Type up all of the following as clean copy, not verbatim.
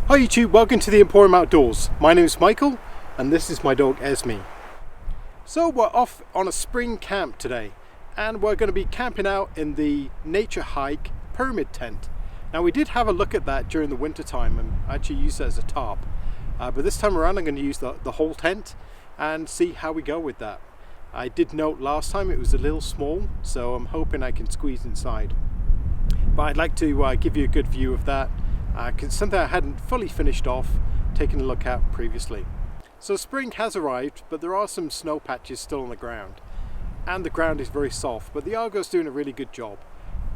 Hi YouTube, welcome to the Emporium Outdoors. My name is Michael and this is my dog Esme. So we're off on a spring camp today and we're going to be camping out in the NatureHike pyramid tent. Now we did have a look at that during the winter time and actually used it as a tarp. But this time around I'm going to use the whole tent and see how we go with that. I did note last time it was a little small, so I'm hoping I can squeeze inside. But I'd like to give you a good view of that. It's something I hadn't fully finished off, taking a look at previously. So spring has arrived, but there are some snow patches still on the ground. And the ground is very soft, but the Argo's doing a really good job.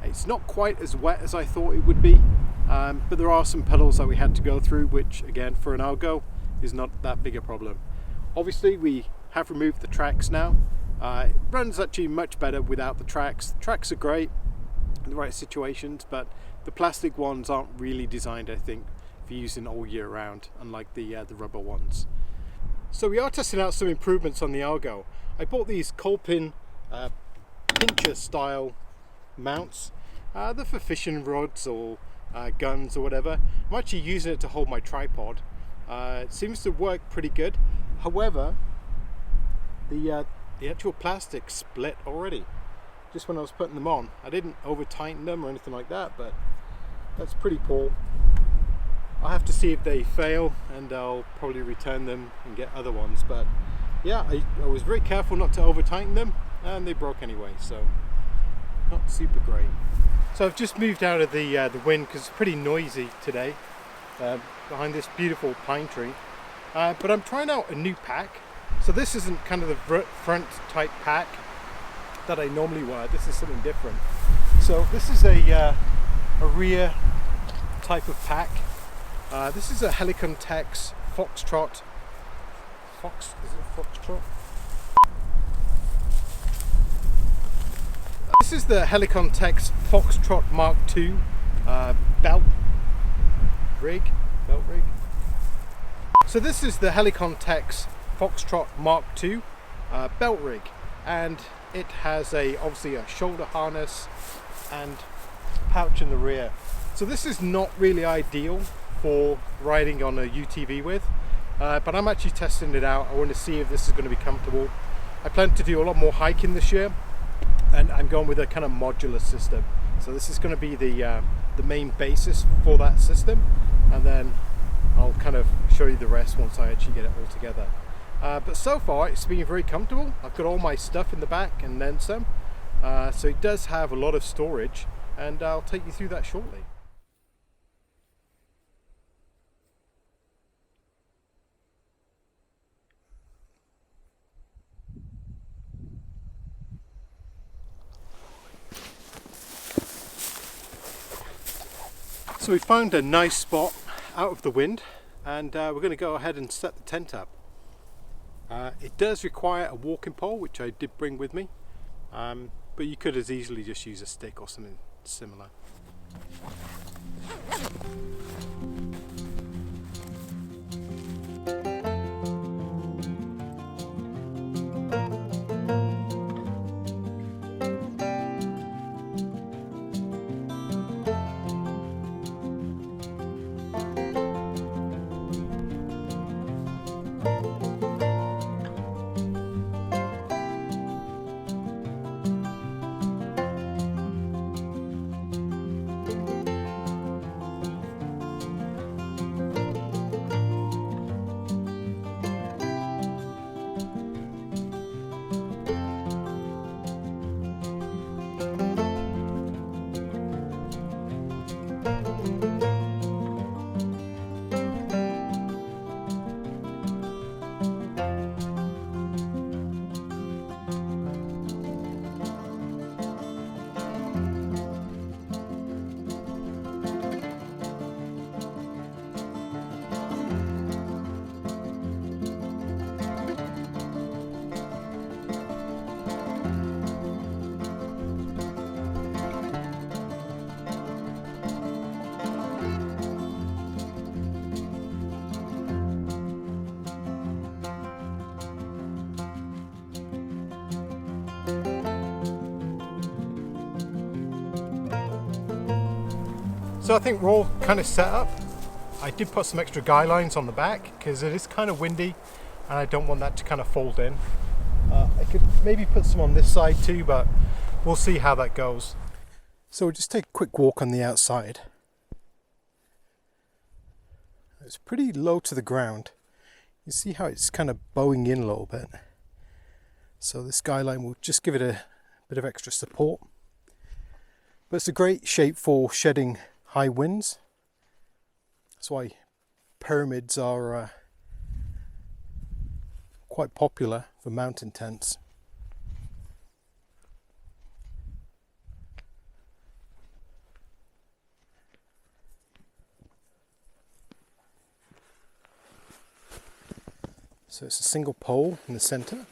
It's not quite as wet as I thought it would be, but there are some puddles that we had to go through, which again, for an Argo, is not that big a problem. Obviously, we have removed the tracks now. It runs actually much better without the tracks. The tracks are great in the right situations, but the plastic ones aren't really designed, I think, for using all year round, unlike the rubber ones. So we are testing out some improvements on the Argo. I bought these coal pin pincher style mounts. They're for fishing rods or guns or whatever. I'm actually using it to hold my tripod. It seems to work pretty good. However, the actual plastic split already. Just when I was putting them on. I didn't over tighten them or anything like that, but that's pretty poor. I'll have to see if they fail and I'll probably return them and get other ones, but yeah, I was very careful not to over tighten them and they broke anyway, so not super great. So I've just moved out of the wind because it's pretty noisy today behind this beautiful pine tree, but I'm trying out a new pack. So this isn't kind of the front type pack that I normally wear. This is something different. So this is a rear type of pack. This is a Helikon-Tex Foxtrot. Is it Foxtrot? This is the Helikon-Tex Foxtrot MK2 belt rig. So this is the Helikon-Tex Foxtrot MK2 belt rig, and it has obviously a shoulder harness and pouch in the rear. So this is not really ideal for riding on a UTV with, but I'm actually testing it out. I want to see if this is going to be comfortable. I plan to do a lot more hiking this year, and I'm going with a kind of modular system. So this is going to be the main basis for that system, and then I'll kind of show you the rest once I actually get it all together. But so far it's been very comfortable. I've got all my stuff in the back and then some, so it does have a lot of storage, and I'll take you through that shortly. So we found a nice spot out of the wind, and we're going to go ahead and set the tent up. It does require a walking pole, which I did bring with me, but you could as easily just use a stick or something similar. So I think we're all kind of set up. I did put some extra guy lines on the back because it is kind of windy and I don't want that to kind of fold in. I could maybe put some on this side too, but we'll see how that goes. So we'll just take a quick walk on the outside. It's pretty low to the ground. You see how it's kind of bowing in a little bit. So this guy line will just give it a bit of extra support. But it's a great shape for shedding high winds. That's why pyramids are quite popular for mountain tents. So it's a single pole in the center.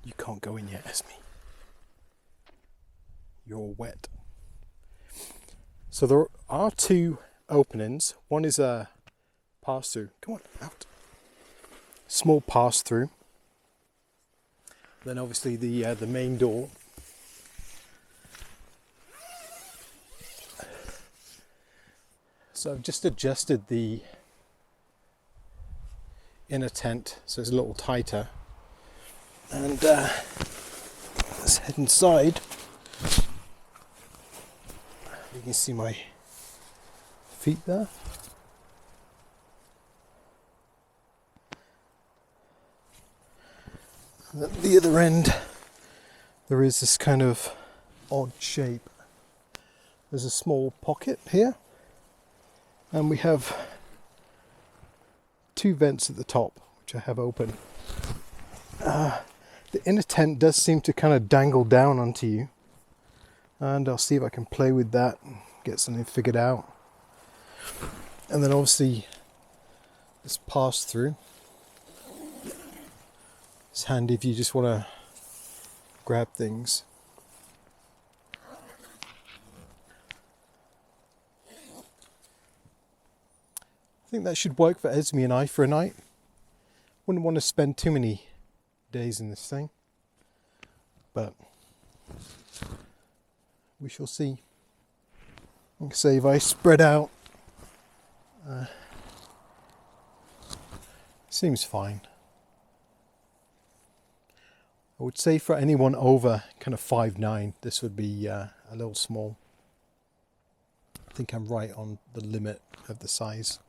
You can't go in yet, Esme. You're wet. So there are two openings. One is a pass-through. Come on, out. Small pass-through. Then obviously the main door. So I've just adjusted the inner tent so it's a little tighter. And let's head inside. You can see my feet there. And at the other end, there is this kind of odd shape. There's a small pocket here. And we have two vents at the top, which I have open. The inner tent does seem to kind of dangle down onto you. And I'll see if I can play with that and get something figured out. And then obviously this pass through. It's handy if you just want to grab things. I think that should work for Esme and I for a night. Wouldn't want to spend too many days in this thing, but we shall see. Like I say, if I spread out, seems fine. I would say for anyone over kind of 5'9", this would be a little small. I think I'm right on the limit of the size.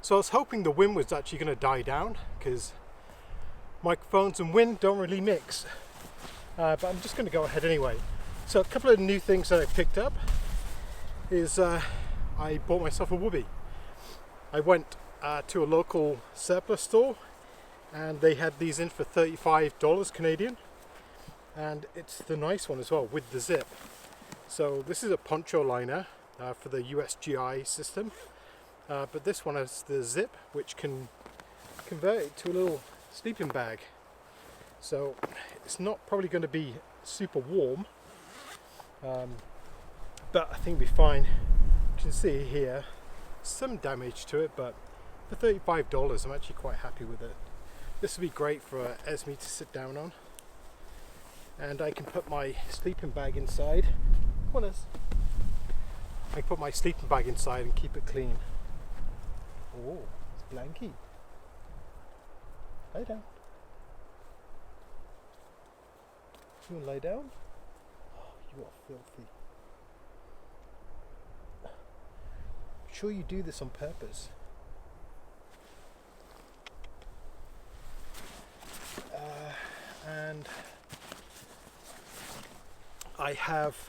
So I was hoping the wind was actually going to die down because microphones and wind don't really mix. But I'm just going to go ahead anyway. So a couple of new things that I picked up is I bought myself a whoopee. I went to a local surplus store and they had these in for $35 Canadian. And it's the nice one as well with the zip. So this is a poncho liner for the USGI system. But this one has the zip, which can convert it to a little sleeping bag. So it's not probably going to be super warm, but I think it'll be fine. You can see here some damage to it, but for $35 I'm actually quite happy with it. This will be great for Esme to sit down on, and I can put my sleeping bag inside. Come on, Ez. I can put my sleeping bag inside and keep it clean. Oh, it's blanky. Lay down. You want to lay down? Oh, you are filthy. I'm sure you do this on purpose. And I have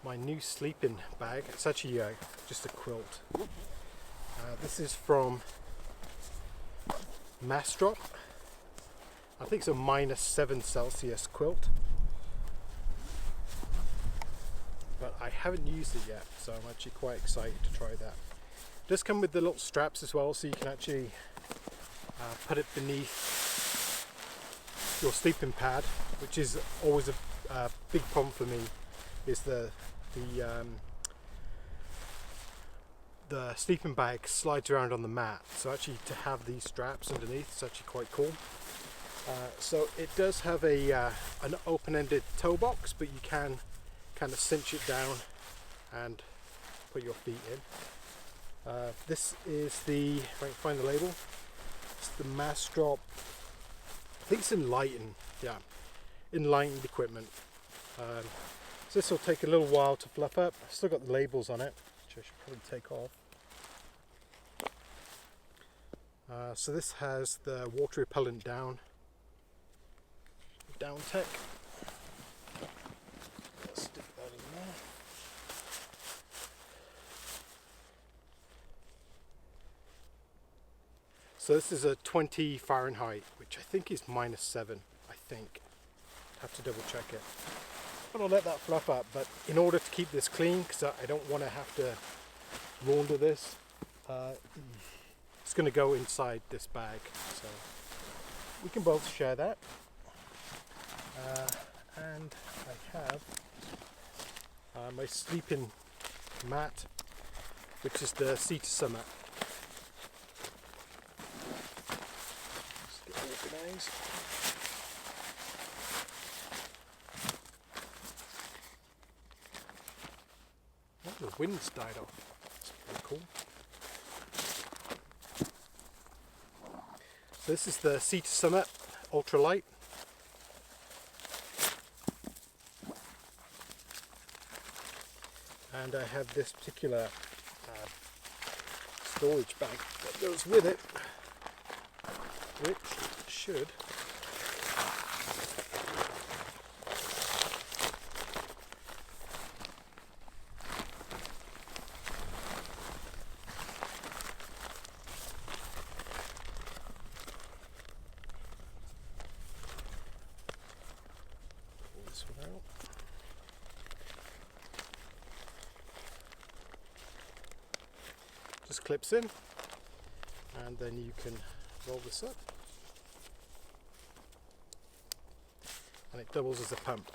my new sleeping bag. It's actually just a quilt. This is from Mastrop. I think it's a -7 °C quilt, but I haven't used it yet, so I'm actually quite excited to try that. It does come with the little straps as well, so you can actually put it beneath your sleeping pad, which is always a big problem for me, is the sleeping bag slides around on the mat, so actually to have these straps underneath is actually quite cool. So it does have an open-ended toe box, but you can kind of cinch it down and put your feet in. This is the, if I can find the label, it's the Mastrop, I think it's Enlightened, yeah, Enlightened equipment. So this will take a little while to fluff up. I've still got the labels on it, which I should probably take off. So this has the water repellent down tech. Let's stick that in there. So this is a 20 Fahrenheit, which I think is -7, I think. Have to double check it. But I'll let that fluff up. But in order to keep this clean, because I don't want to have to launder this, it's going to go inside this bag. So we can both share that. And I have my sleeping mat, which is the Sea to Summit. Let's get organised. Oh, the wind's died off. That's pretty cool. So this is the Sea to Summit ultralight. And I have this particular storage bag that goes with it, which should pull this one out. Just clips in, and then you can roll this up, and it doubles as a pump.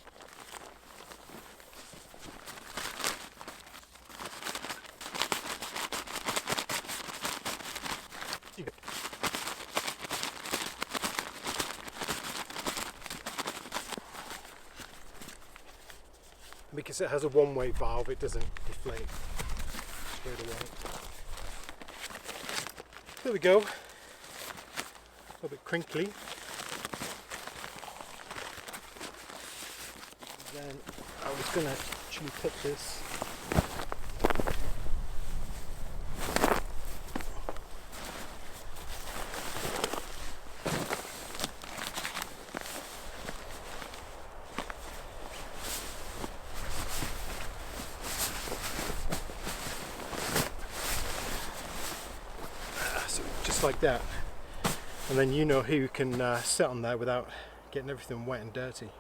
Because it has a one-way valve, it doesn't deflate straight away. There we go. A little bit crinkly. Then I was going to actually put this like that, and then you know who can sit on there without getting everything wet and dirty.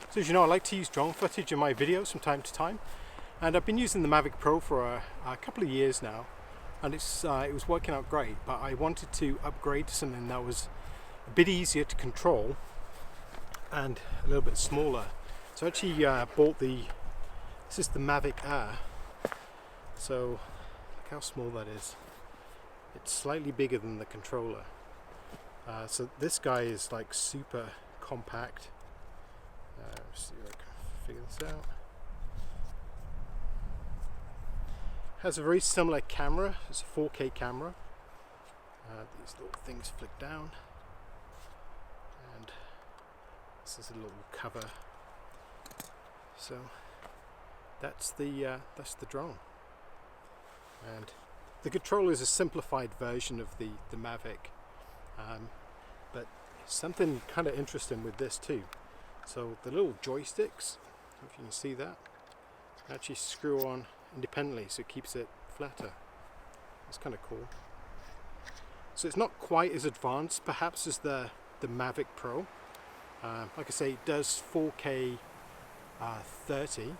So as you know, I like to use drone footage in my videos from time to time, and I've been using the Mavic Pro for a couple of years now. And it was working out great, but I wanted to upgrade to something that was a bit easier to control and a little bit smaller. So I actually bought this is the Mavic Air. So look how small that is. It's slightly bigger than the controller. So this guy is like super compact. Let's see if I can figure this out. Has a very similar camera. It's a 4K camera. These little things flick down, and this is a little cover So that's the drone, and the controller is a simplified version of the Mavic, but something kind of interesting with this too. So the little joysticks, if you can see that, actually screw on independently, so it keeps it flatter. It's kind of cool. So it's not quite as advanced perhaps as the Mavic Pro. Like I say, it does 4K 30,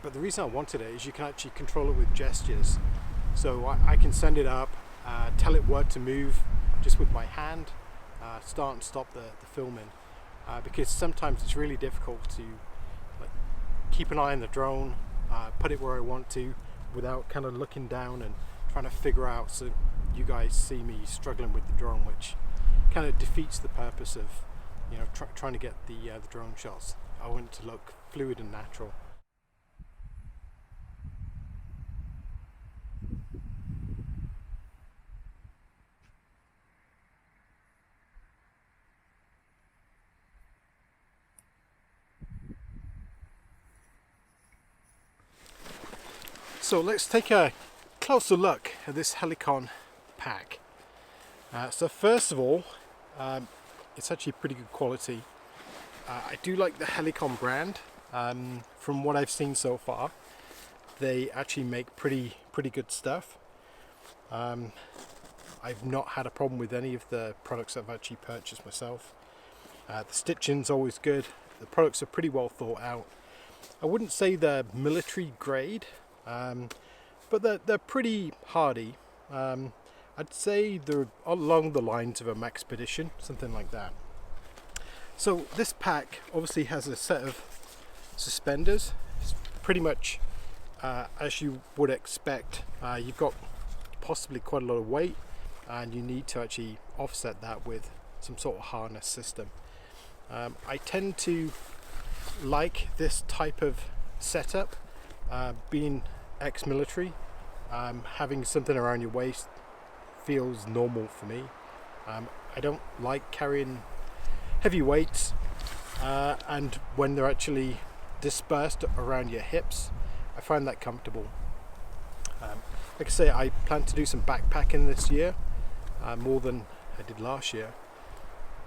but the reason I wanted it is you can actually control it with gestures. So I can send it up, tell it where to move just with my hand, start and stop the filming, because sometimes it's really difficult to keep an eye on the drone, put it where I want to without kind of looking down and trying to figure out, so you guys see me struggling with the drone, which kind of defeats the purpose of, you know, trying to get the drone shots. I want it to look fluid and natural. So let's take a closer look at this Helikon pack. So first of all, it's actually pretty good quality. I do like the Helikon brand. From what I've seen so far, they actually make pretty good stuff. I've not had a problem with any of the products I've actually purchased myself. The stitching's always good. The products are pretty well thought out. I wouldn't say they're military grade, but they're pretty hardy. I'd say they're along the lines of a Maxpedition, something like that. So this pack obviously has a set of suspenders. It's pretty much as you would expect. You've got possibly quite a lot of weight, and you need to actually offset that with some sort of harness system. I tend to like this type of setup, being ex-military. Having something around your waist feels normal for me. I don't like carrying heavy weights, and when they're actually dispersed around your hips, I find that comfortable. Like I say, I plan to do some backpacking this year, more than I did last year,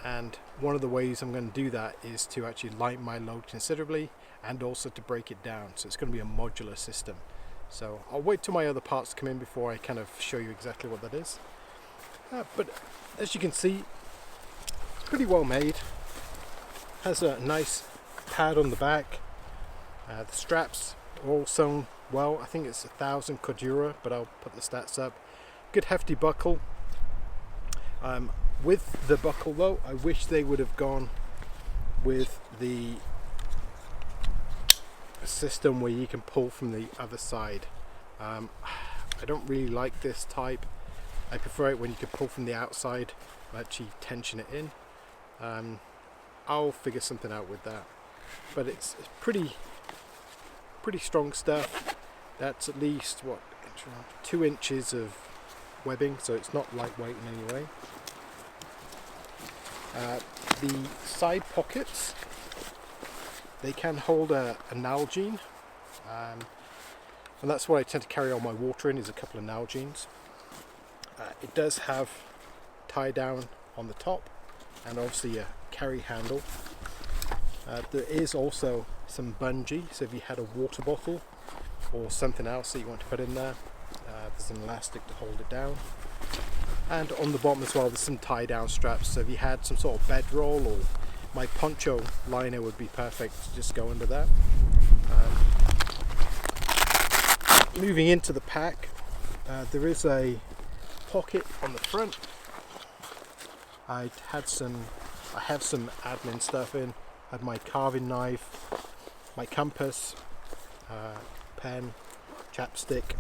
and one of the ways I'm going to do that is to actually lighten my load considerably, and also to break it down. So it's going to be a modular system. So I'll wait till my other parts come in before I kind of show you exactly what that is. But as you can see, it's pretty well made. Has a nice pad on the back. The straps are all sewn well. I think it's 1,000 Cordura, but I'll put the stats up. Good hefty buckle. With the buckle though, I wish they would have gone with the system where you can pull from the other side. I don't really like this type. I prefer it when you can pull from the outside and actually tension it in. I'll figure something out with that, but it's pretty strong stuff. That's at least what, 2 inches of webbing, so it's not lightweight in any way. The side pockets, they can hold a Nalgene, and that's what I tend to carry all my water in, is a couple of Nalgenes. It does have tie down on the top, and obviously a carry handle. There is also some bungee, so if you had a water bottle or something else that you want to put in there, there's an elastic to hold it down. And on the bottom as well, there's some tie down straps, so if you had some sort of bedroll, or my poncho liner would be perfect to just go under that. Moving into the pack, there is a pocket on the front. I have some admin stuff in. I had my carving knife, my compass, pen, chapstick,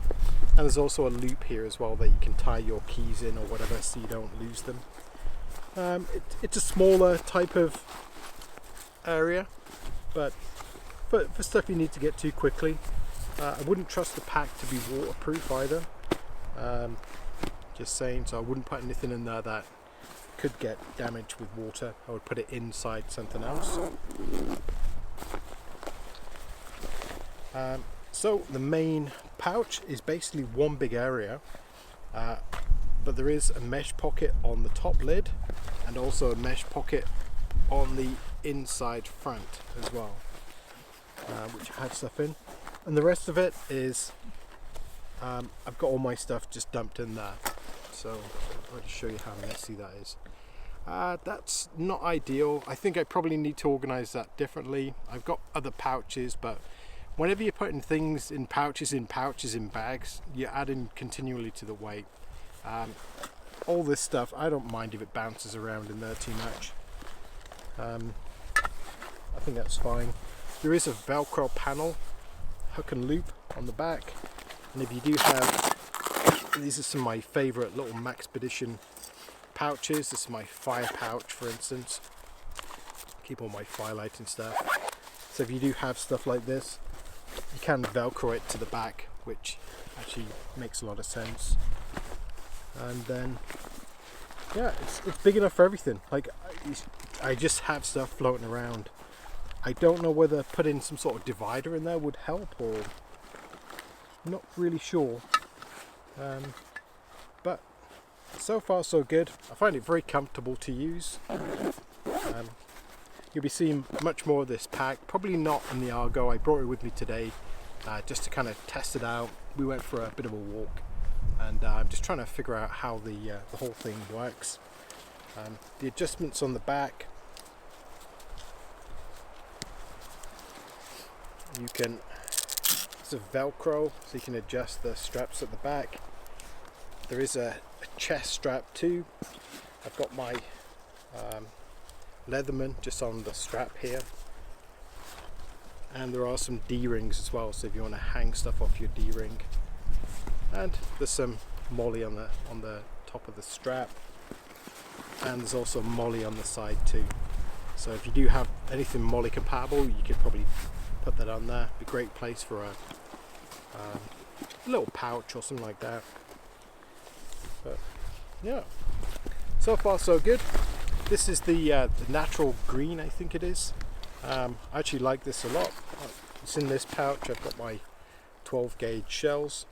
and there's also a loop here as well that you can tie your keys in or whatever, so you don't lose them. It's a smaller type of area, but for stuff you need to get to quickly. I wouldn't trust the pack to be waterproof either. Just saying, so I wouldn't put anything in there that could get damaged with water. I would put it inside something else. So the main pouch is basically one big area, but there is a mesh pocket on the top lid and also a mesh pocket on the inside front as well, which I had stuff in, and the rest of it is I've got all my stuff just dumped in there. So I'll just show you how messy that is. That's not ideal. I think I probably need to organize that differently. I've got other pouches, but whenever you're putting things in pouches, in bags, you're adding continually to the weight. All this stuff, I don't mind if it bounces around in there too much. I think that's fine. There is a Velcro panel, hook and loop on the back, and if you do have, these are some of my favorite little Maxpedition pouches. This is my fire pouch, for instance. Keep all my firelight and stuff. So if you do have stuff like this, you can Velcro it to the back, which actually makes a lot of sense. And then, yeah, it's big enough for everything. Like, I just have stuff floating around. I don't know whether putting some sort of divider in there would help, or not really sure. But so far so good. I find it very comfortable to use. You'll be seeing much more of this pack, probably not in the Argo. I brought it with me today just to kind of test it out. We went for a bit of a walk, and I'm just trying to figure out how the whole thing works. The adjustments on the back, you can, it's a Velcro, so you can adjust the straps at the back. There is a chest strap too. I've got my Leatherman just on the strap here, and there are some D-rings as well, so if you want to hang stuff off your D-ring. And there's some molly on the top of the strap, and there's also molly on the side too. So if you do have anything molly compatible, you could probably put that on there. Be a great place for a little pouch or something like that. But yeah, so far so good. This is the natural green, I think it is. I actually like this a lot. It's in this pouch. I've got my 12 gauge shells.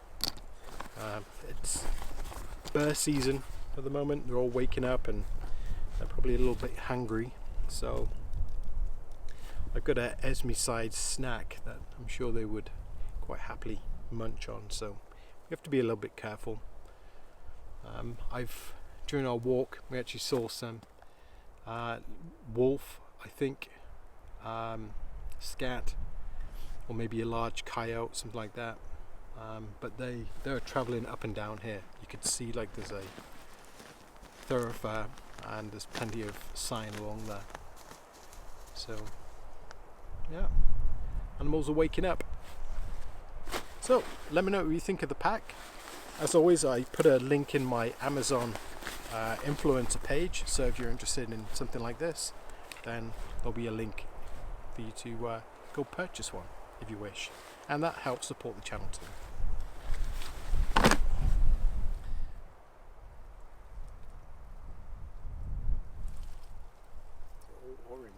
It's bird season at the moment. They're all waking up and they're probably a little bit hungry. So I've got a Esme side snack that I'm sure they would quite happily munch on. So we have to be a little bit careful. During our walk, we actually saw some wolf, I think, scat, or maybe a large coyote, something like that. But they were traveling up and down here. You could see like there's a thoroughfare and there's plenty of sign along there. So yeah, animals are waking up. So let me know what you think of the pack. As always, I put a link in my Amazon influencer page, so if you're interested in something like this, then there'll be a link for you to go purchase one if you wish, and that helps support the channel too. All orange.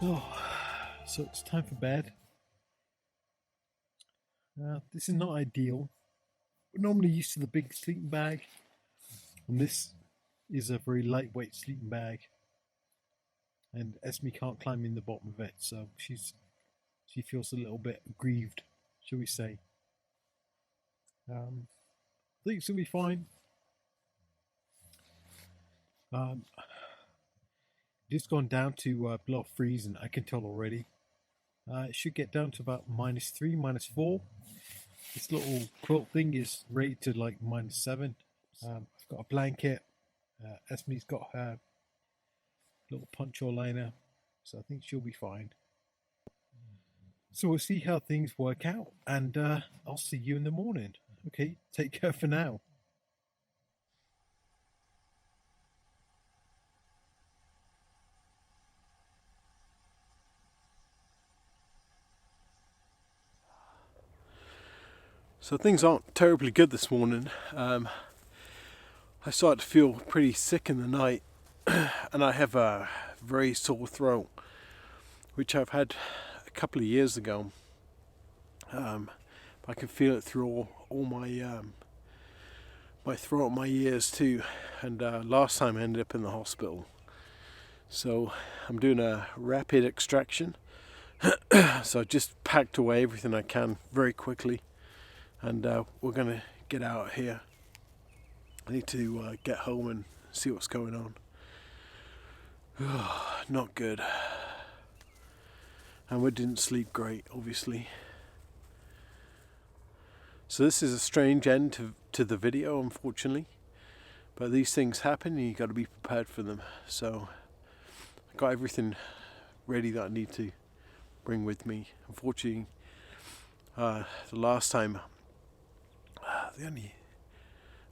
Oh, so it's time for bed. This is not ideal. We're normally used to the big sleeping bag, and this is a very lightweight sleeping bag. And Esme can't climb in the bottom of it, so she feels a little bit aggrieved, shall we say. I think it's gonna be fine. It's gone down to below freezing, I can tell already. It should get down to about -3, -4. This little quilt thing is rated to like -7. I've got a blanket. Esme's got her little poncho liner, so I think she'll be fine. So we'll see how things work out, and I'll see you in the morning. Okay, take care for now. So things aren't terribly good this morning. I started to feel pretty sick in the night, and I have a very sore throat, which I've had a couple of years ago. I can feel it through all my my throat, my ears too. And last time I ended up in the hospital. So I'm doing a rapid extraction. So I just packed away everything I can very quickly. And we're going to get out of here. I need to get home and see what's going on. Not good. And we didn't sleep great, obviously. So this is a strange end to the video, unfortunately. But these things happen and you've got to be prepared for them. So I got everything ready that I need to bring with me. Unfortunately, the last time,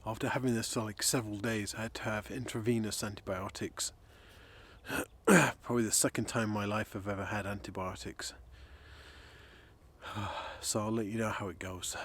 after having this for like several days, I had to have intravenous antibiotics. Probably the second time in my life I've ever had antibiotics. So I'll let you know how it goes.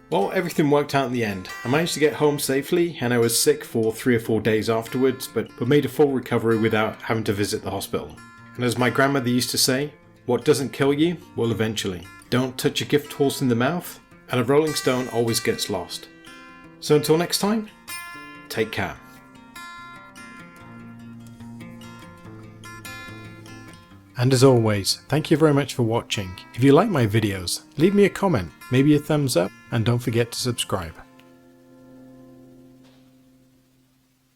Well, everything worked out in the end. I managed to get home safely, and I was sick for 3 or 4 days afterwards, but made a full recovery without having to visit the hospital. And as my grandmother used to say, what doesn't kill you will eventually. Don't touch a gift horse in the mouth, and a rolling stone always gets lost. So until next time, take care. And as always, thank you very much for watching. If you like my videos, leave me a comment, maybe a thumbs up, and don't forget to subscribe.